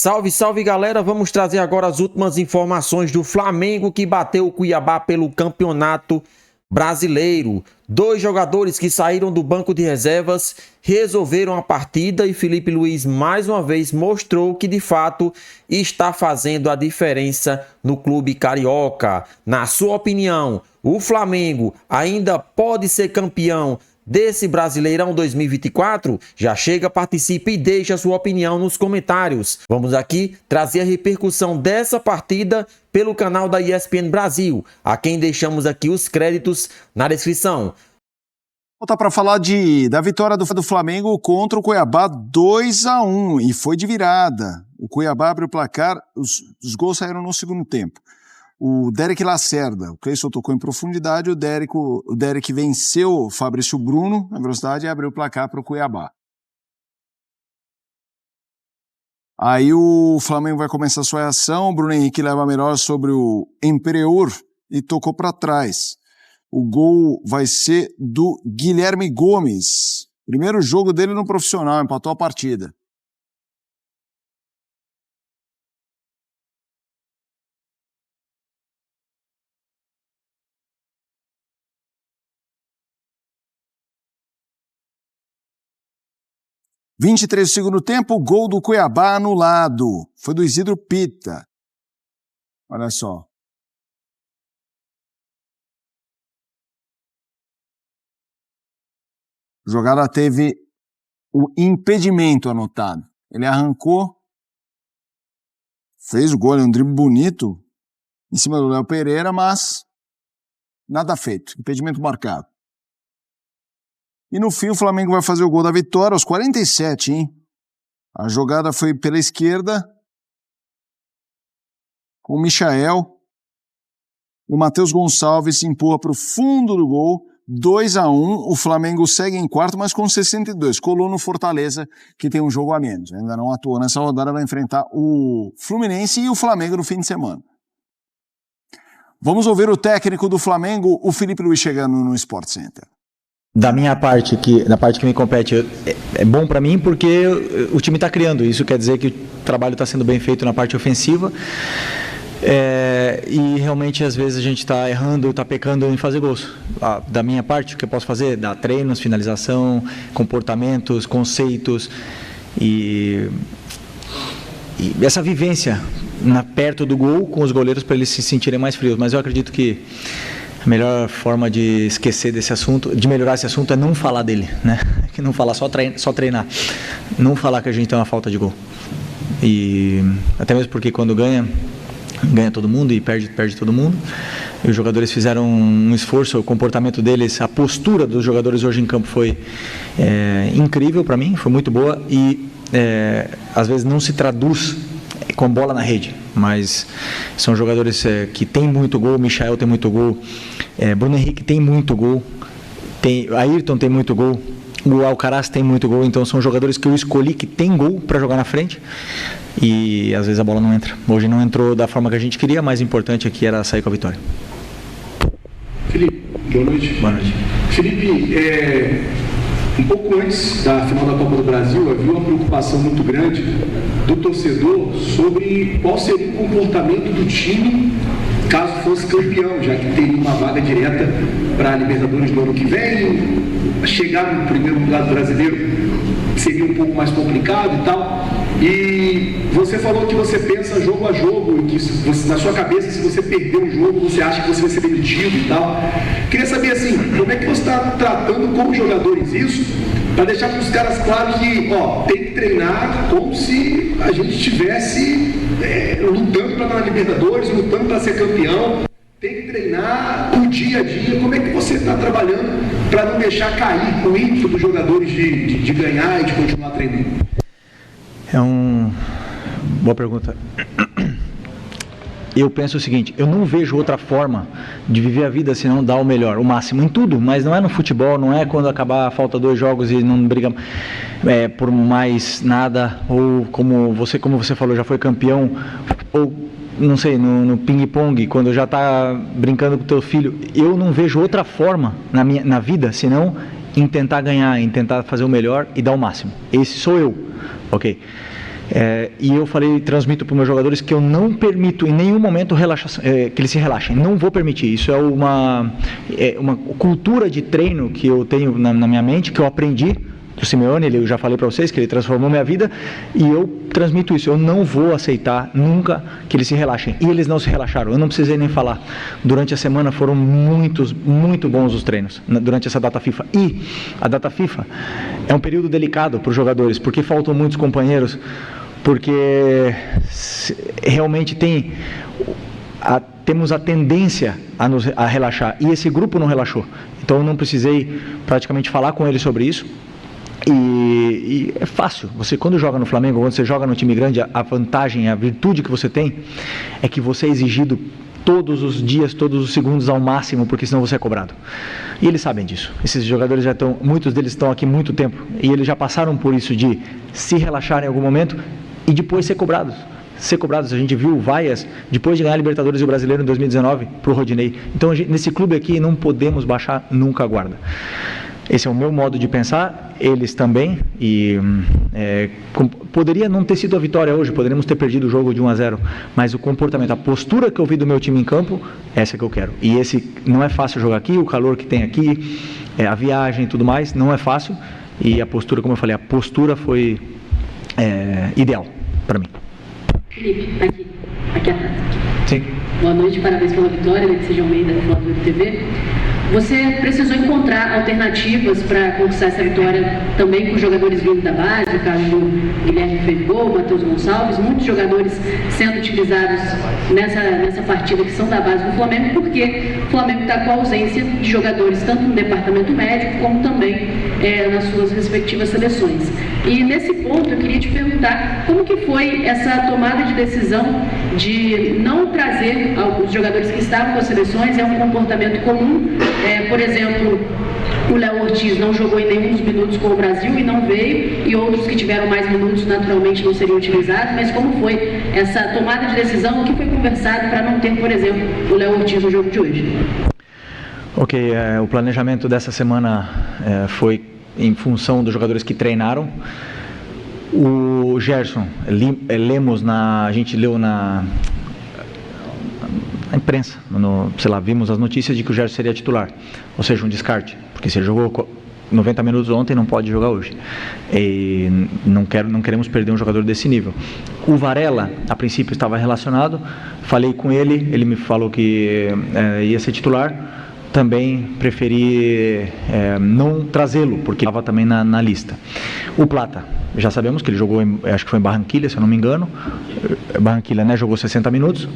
Salve, salve galera, vamos trazer agora as últimas informações do Flamengo que bateu o Cuiabá pelo Campeonato Brasileiro. 2 jogadores que saíram do banco de reservas resolveram a partida e Felipe Luiz mais uma vez mostrou que de fato está fazendo a diferença no clube carioca. Na sua opinião, o Flamengo ainda pode ser campeão desse Brasileirão 2024? Já chega, participe e deixe a sua opinião nos comentários. Vamos aqui trazer a repercussão dessa partida pelo canal da ESPN Brasil, a quem deixamos aqui os créditos na descrição. Voltar para falar da vitória do Flamengo contra o Cuiabá 2-1 e foi de virada. O Cuiabá abriu o placar, os gols saíram no segundo tempo. O Derek Lacerda, o Cleison tocou em profundidade, o Derek venceu o Fabrício Bruno na velocidade e abriu o placar para o Cuiabá. Aí o Flamengo vai começar a sua reação, o Bruno Henrique leva melhor sobre o Emperador e tocou para trás. O gol vai ser do Guilherme Gomes. Primeiro jogo dele no profissional, empatou a partida. (23 do segundo tempo), gol do Cuiabá anulado. Foi do Isidro Pita. Olha só. A jogada teve o impedimento anotado. Ele arrancou, fez o gol, um drible bonito em cima do Léo Pereira, mas nada feito. Impedimento marcado. E no fim o Flamengo vai fazer o gol da vitória aos 47, hein? A jogada foi pela esquerda, com o Michael. O Matheus Gonçalves se empurra para o fundo do gol, 2-1. O Flamengo segue em quarto, mas com 62. Colou no Fortaleza, que tem um jogo a menos. Ainda não atuou nessa rodada, vai enfrentar o Fluminense e o Flamengo no fim de semana. Vamos ouvir o técnico do Flamengo, o Felipe Luiz, chegando no Sport Center. Da minha parte, da parte que me compete, é bom para mim porque o time está criando. Isso quer dizer que o trabalho está sendo bem feito na parte ofensiva. E realmente às vezes a gente está errando, está pecando em fazer gols. Da minha parte, o que eu posso fazer? Dar treinos, finalização, comportamentos, conceitos e essa vivência perto do gol com os goleiros para eles se sentirem mais frios. Mas eu acredito que a melhor forma de esquecer desse assunto, de melhorar esse assunto, é não falar dele, né? Que não falar, só treinar. Não falar que a gente tem uma falta de gol. E até mesmo porque quando ganha todo mundo e perde todo mundo. E os jogadores fizeram um esforço, o comportamento deles, a postura dos jogadores hoje em campo foi incrível para mim, foi muito boa e às vezes não se traduz com bola na rede, mas são jogadores que têm muito gol. O Michael tem muito gol, Bruno Henrique tem muito gol, Ayrton tem muito gol, o Alcaraz tem muito gol. Então são jogadores que eu escolhi que tem gol para jogar na frente e às vezes a bola não entra. Hoje não entrou da forma que a gente queria, mas o importante aqui era sair com a vitória. Felipe, boa noite. Boa noite. Felipe, um pouco antes da final da Copa do Brasil, havia uma preocupação muito grande do torcedor sobre qual seria o comportamento do time caso fosse campeão, já que teria uma vaga direta para a Libertadores do ano que vem. Chegar no primeiro lugar do brasileiro seria um pouco mais complicado e tal. E você falou que você pensa jogo a jogo e que você, na sua cabeça, se você perder um jogo, você acha que você vai ser demitido e tal. Queria saber assim, como é que você está tratando como jogadores isso, para deixar para os caras claros que, tem que treinar como se a gente estivesse lutando para estar na Libertadores, lutando para ser campeão. Tem que treinar o dia a dia. Como é que você está trabalhando para não deixar cair o ímpeto dos jogadores de ganhar e de continuar treinando? Boa pergunta. Eu penso o seguinte, eu não vejo outra forma de viver a vida senão dar o melhor, o máximo em tudo, mas não é no futebol, não é quando acabar, falta 2 jogos e não briga por mais nada, ou como você falou, já foi campeão, ou não sei, no ping-pong, quando já está brincando com o teu filho. Eu não vejo outra forma na vida senão em tentar ganhar, em tentar fazer o melhor e dar o máximo. Esse sou eu, ok? E eu transmito para os meus jogadores que eu não permito em nenhum momento que eles se relaxem. Não vou permitir. Isso é uma cultura de treino que eu tenho na minha mente, que eu aprendi do Simeone. Eu já falei para vocês que ele transformou minha vida, e eu transmito isso. Eu não vou aceitar nunca que eles se relaxem. E eles não se relaxaram. Eu não precisei nem falar. Durante a semana foram muito bons os treinos, durante essa data FIFA. E a data FIFA é um período delicado para os jogadores, porque faltam muitos companheiros, porque realmente temos a tendência a relaxar, e esse grupo não relaxou. Então eu não precisei praticamente falar com eles sobre isso. E é fácil. Você, quando joga no Flamengo, quando você joga no time grande, a vantagem, a virtude que você tem é que você é exigido todos os dias, todos os segundos ao máximo, porque senão você é cobrado. E eles sabem disso. Esses jogadores muitos deles estão aqui há muito tempo, e eles já passaram por isso de se relaxar em algum momento e depois ser cobrados. A gente viu o Vaias, depois de ganhar a Libertadores e o Brasileiro em 2019, para o Rodinei. Então, nesse clube aqui, não podemos baixar nunca a guarda. Esse é o meu modo de pensar, eles também, e poderia não ter sido a vitória hoje, poderíamos ter perdido o jogo de 1-0, mas o comportamento, a postura que eu vi do meu time em campo, essa que eu quero. E não é fácil jogar aqui, o calor que tem aqui, a viagem e tudo mais, não é fácil, e a postura, como eu falei, a postura foi ideal para mim. Felipe, aqui atrás. Sim. Boa noite, parabéns pela vitória, Letícia de Almeida, Flávio TV. Você precisou encontrar alternativas para conquistar essa vitória também com jogadores vindo da base, o caso do Guilherme fez gol, o Matheus Gonçalves, muitos jogadores sendo utilizados nessa partida que são da base do Flamengo, porque o Flamengo está com a ausência de jogadores tanto no departamento médico como também nas suas respectivas seleções. E nesse ponto eu queria te perguntar como que foi essa tomada de decisão de não trazer os jogadores que estavam com as seleções. É um comportamento comum. Por exemplo, o Léo Ortiz não jogou em nenhum dos minutos com o Brasil e não veio, e outros que tiveram mais minutos naturalmente não seriam utilizados. Mas como foi essa tomada de decisão? O que foi conversado para não ter, por exemplo, o Léo Ortiz no jogo de hoje? Ok, o planejamento dessa semana foi em função dos jogadores que treinaram. O Gerson, a gente leu na imprensa, vimos as notícias de que o Gerson seria titular, ou seja, um descarte, porque se ele jogou 90 minutos ontem, não pode jogar hoje, e não queremos perder um jogador desse nível. O Varela, a princípio, estava relacionado, falei com ele me falou que ia ser titular. Também preferi não trazê-lo, porque estava também na lista. O Plata, já sabemos que ele jogou, acho que foi em Barranquilla, se eu não me engano. Barranquilla, jogou 60 minutos,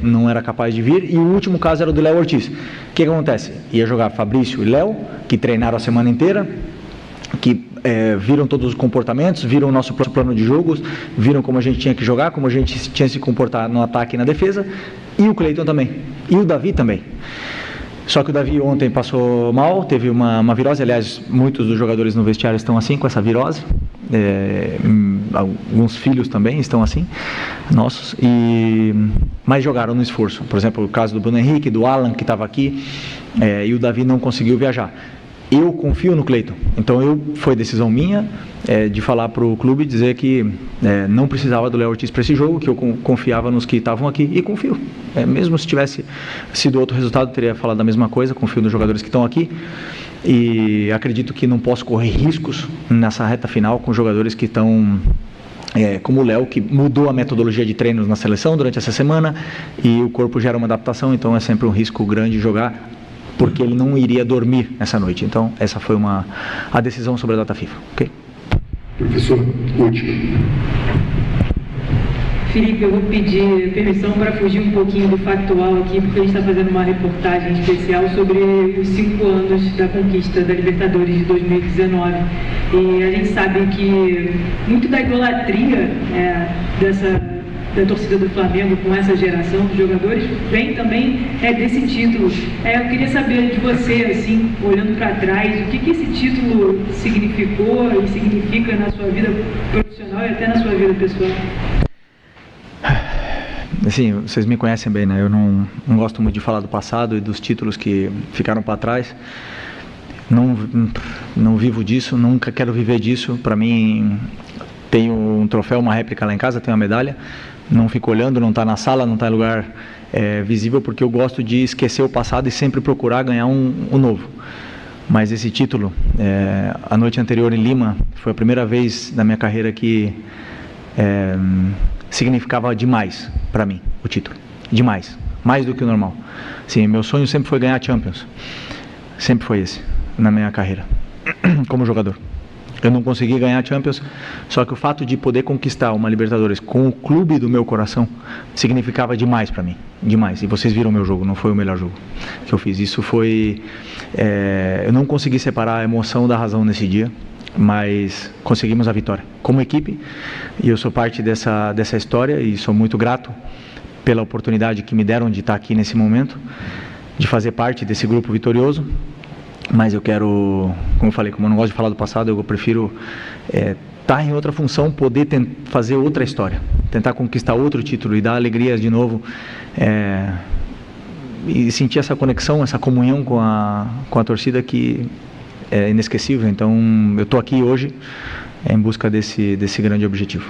não era capaz de vir. E o último caso era o do Léo Ortiz. O que acontece? Ia jogar Fabrício e Léo, que treinaram a semana inteira, que viram todos os comportamentos, viram o nosso plano de jogos, viram como a gente tinha que jogar, como a gente tinha que se comportar no ataque e na defesa. E o Cleiton também. E o Davi também. Só que o Davi ontem passou mal, teve uma virose. Aliás, muitos dos jogadores no vestiário estão assim, com essa virose. Alguns filhos também estão assim, nossos, mas jogaram no esforço. Por exemplo, o caso do Bruno Henrique, do Alan, que estava aqui, e o Davi não conseguiu viajar. Eu confio no Cleiton, então foi decisão minha de falar para o clube, dizer que não precisava do Léo Ortiz para esse jogo, que eu confiava nos que estavam aqui, e confio. Mesmo se tivesse sido outro resultado, teria falado a mesma coisa. Confio nos jogadores que estão aqui, e acredito que não posso correr riscos nessa reta final com jogadores que estão como o Léo, que mudou a metodologia de treinos na seleção durante essa semana, e o corpo gera uma adaptação, então é sempre um risco grande jogar, porque ele não iria dormir nessa noite. Então, essa foi a decisão sobre a data FIFA. Ok? Professor, último. Felipe, eu vou pedir permissão para fugir um pouquinho do factual aqui, porque a gente está fazendo uma reportagem especial sobre os 5 anos da conquista da Libertadores de 2019. E a gente sabe que muito da idolatria da torcida do Flamengo com essa geração de jogadores vem também desse título. Eu queria saber de você, assim, olhando para trás, o que esse título significou e significa na sua vida profissional e até na sua vida pessoal. Assim, vocês me conhecem bem, né? Eu não gosto muito de falar do passado e dos títulos que ficaram para trás. Não vivo disso, nunca quero viver disso. Para mim, tenho um troféu, uma réplica lá em casa, tenho uma medalha, não fico olhando, não está na sala, não está em lugar visível, porque eu gosto de esquecer o passado e sempre procurar ganhar um novo. Mas esse título, a noite anterior em Lima, foi a primeira vez na minha carreira que significava demais para mim o título, demais, mais do que o normal. Sim, meu sonho sempre foi ganhar a Champions, sempre foi esse na minha carreira como jogador. Eu não consegui ganhar a Champions, só que o fato de poder conquistar uma Libertadores com o clube do meu coração significava demais para mim, demais. E vocês viram o meu jogo, não foi o melhor jogo que eu fiz. Isso foi... eu não consegui separar a emoção da razão nesse dia, mas conseguimos a vitória como equipe, e eu sou parte dessa história e sou muito grato pela oportunidade que me deram de estar aqui nesse momento, de fazer parte desse grupo vitorioso. Mas eu quero, como eu falei, como eu não gosto de falar do passado, eu prefiro estar em outra função, poder fazer outra história, tentar conquistar outro título e dar alegrias de novo, e sentir essa conexão, essa comunhão com a torcida que é inesquecível. Então eu estou aqui hoje em busca desse grande objetivo.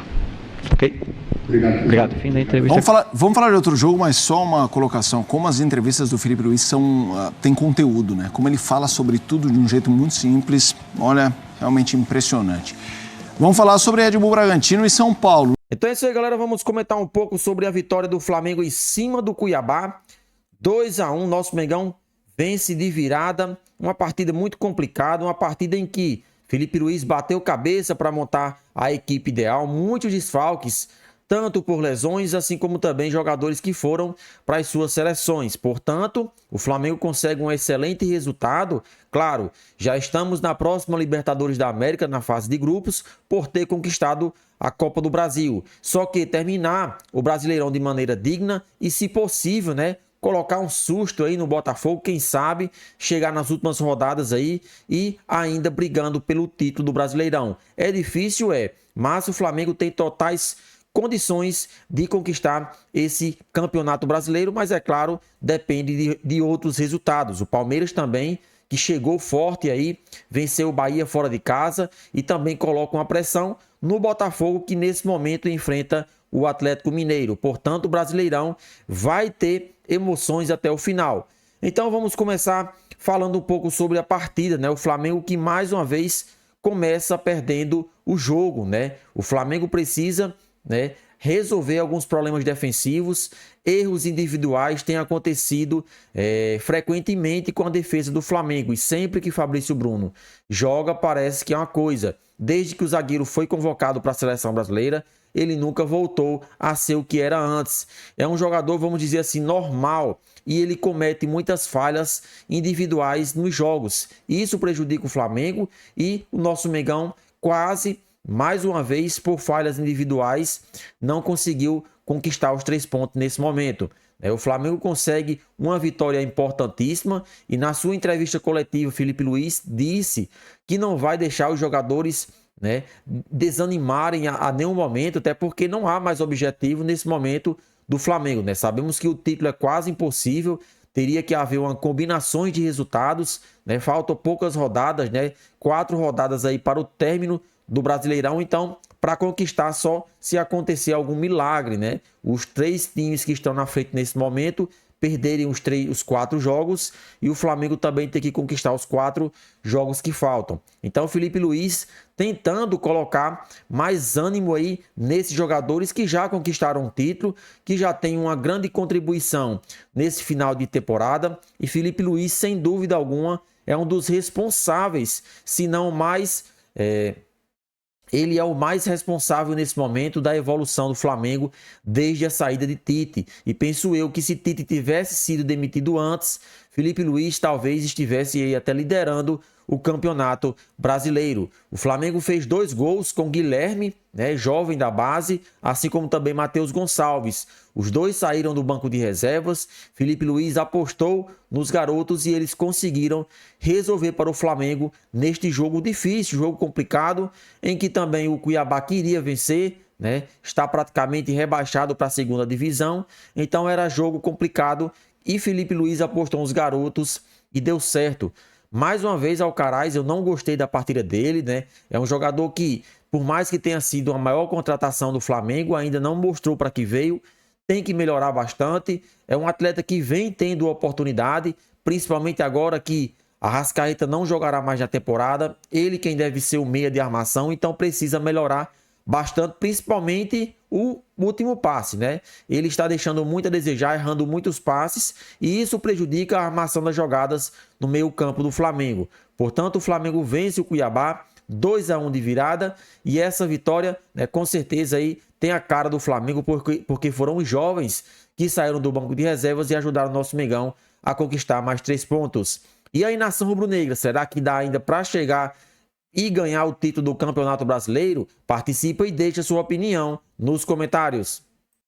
Ok? Obrigado. Fim da entrevista. Vamos falar de outro jogo, mas só uma colocação. Como as entrevistas do Filipe Luís têm conteúdo, né? Como ele fala sobre tudo de um jeito muito simples. Olha, realmente impressionante. Vamos falar sobre Red Bull Bragantino e São Paulo. Então é isso aí, galera. Vamos comentar um pouco sobre a vitória do Flamengo em cima do Cuiabá. 2-1, nosso Mengão vence de virada. Uma partida muito complicada, uma partida em que Filipe Luís bateu cabeça para montar a equipe ideal. Muitos desfalques, tanto por lesões, assim como também jogadores que foram para as suas seleções. Portanto, o Flamengo consegue um excelente resultado. Claro, já estamos na próxima Libertadores da América, na fase de grupos, por ter conquistado a Copa do Brasil. Só que terminar o Brasileirão de maneira digna e, se possível, né, colocar um susto aí no Botafogo, quem sabe chegar nas últimas rodadas aí e ainda brigando pelo título do Brasileirão. É difícil, mas o Flamengo tem totais condições de conquistar esse campeonato brasileiro, mas é claro, depende de outros resultados. O Palmeiras também, que chegou forte aí, venceu o Bahia fora de casa e também coloca uma pressão no Botafogo, que nesse momento enfrenta o Atlético Mineiro. Portanto, o Brasileirão vai ter emoções até o final. Então vamos começar falando um pouco sobre a partida, né? O Flamengo que mais uma vez começa perdendo o jogo, né? O Flamengo precisa, né, resolver alguns problemas defensivos. Erros individuais têm acontecido frequentemente com a defesa do Flamengo, e sempre que Fabrício Bruno joga parece que é uma coisa. Desde que o zagueiro foi convocado para a seleção brasileira, ele nunca voltou a ser o que era antes. É um jogador, vamos dizer assim, normal, e ele comete muitas falhas individuais nos jogos. Isso prejudica o Flamengo, e o nosso Mengão quase, mais uma vez, por falhas individuais, não conseguiu conquistar os 3 pontos nesse momento. O Flamengo consegue uma vitória importantíssima, e na sua entrevista coletiva, Filipe Luís disse que não vai deixar os jogadores, né, desanimarem a nenhum momento, até porque não há mais objetivo nesse momento do Flamengo, né? Sabemos que o título é quase impossível, teria que haver uma combinação de resultados, né? Faltam poucas rodadas, né? 4 rodadas aí para o término do Brasileirão, então para conquistar só se acontecer algum milagre, né? Os 3 times que estão na frente nesse momento perderem os 4 jogos, e o Flamengo também tem que conquistar os 4 jogos que faltam. Então o Filipe Luís tentando colocar mais ânimo aí nesses jogadores que já conquistaram o título, que já tem uma grande contribuição nesse final de temporada, e Filipe Luís, sem dúvida alguma, é um dos responsáveis, se não mais... ele é o mais responsável nesse momento da evolução do Flamengo desde a saída de Tite. E penso eu que se Tite tivesse sido demitido antes, Filipe Luís talvez estivesse aí até liderando o campeonato brasileiro. O Flamengo fez 2 gols com Guilherme, né, jovem da base, assim como também Matheus Gonçalves. Os 2 saíram do banco de reservas. Filipe Luís apostou nos garotos e eles conseguiram resolver para o Flamengo neste jogo difícil, jogo complicado, em que também o Cuiabá queria vencer, né? Está praticamente rebaixado para a 2ª divisão, então era jogo complicado, e Filipe Luís apostou nos garotos e deu certo. Mais uma vez, Alcaraz, eu não gostei da partida dele, né? É um jogador que, por mais que tenha sido a maior contratação do Flamengo, ainda não mostrou para que veio. Tem que melhorar bastante. É um atleta que vem tendo oportunidade, principalmente agora que a Arrascaeta não jogará mais na temporada. Ele quem deve ser o meia de armação, então precisa melhorar bastante, principalmente o último passe, né? Ele está deixando muito a desejar, errando muitos passes, e isso prejudica a armação das jogadas no meio-campo do Flamengo. Portanto, o Flamengo vence o Cuiabá 2-1 de virada, e essa vitória, né, com certeza aí tem a cara do Flamengo, porque foram os jovens que saíram do banco de reservas e ajudaram o nosso Mengão a conquistar mais 3 pontos. E aí, nação rubro-negra, será que dá ainda para chegar e ganhar o título do Campeonato Brasileiro? Participa e deixa sua opinião nos comentários.